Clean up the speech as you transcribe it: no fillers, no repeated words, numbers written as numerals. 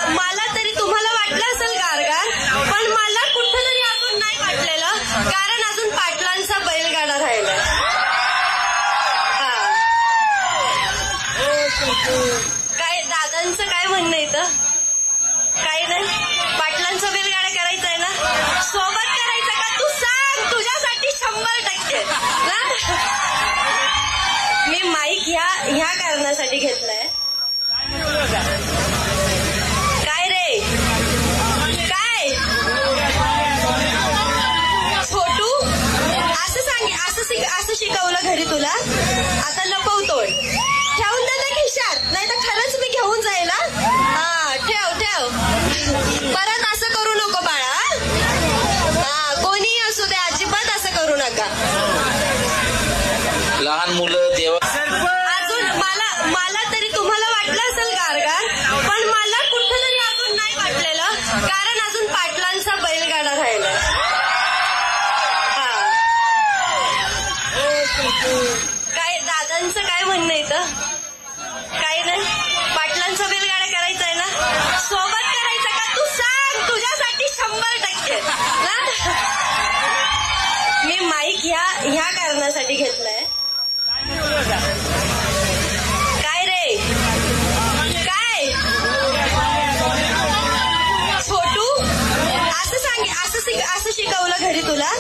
मला तरी तुम्हाला वाटलं असेल गारगार, पण मला कुठंतरी अजून नाही वाटलेलं, कारण अजून पाटलांचा बैलगाडा राहिला. काय दादांचं काय म्हणणं येतं? काही नाही, पाटलांचा बैलगाडा करायचा आहे ना, सोबत करायचा का? तू सांग, तुझ्यासाठी 100% ना. मी माईक ह्या कारणासाठी घेतलाय. काय रे काय छोटू, असं सांग, असं शिकवलं घरी तुला, आता लपवतोय, ठेवून दे ना खिशात, नाही तर खरंच मी घेऊन जाईल. हा ठेव, परत असं करू नको बाळा. हा कोणी असू दे, अजिबात असं करू नका. लहान मुलं देवा. अजून मला तरी तुम्हाला वाटलं असेल गारगार, पण मला कुठंतरी अजून नाही वाटलेलं, कारण अजून पाटलांचा बैलगाडा राहिला. काय दादांचं काय म्हणणं येतं? काही नाही, पाटलांचा बैलगाडा करायचा आहे ना, सोबत करायचा का? तू सांग, तुझ्यासाठी 100% ना. मी माईक ह्या कारणासाठी घेतलाय. काय रे काय छोटू, असं सांग, असं शिकवलं घरी तुला,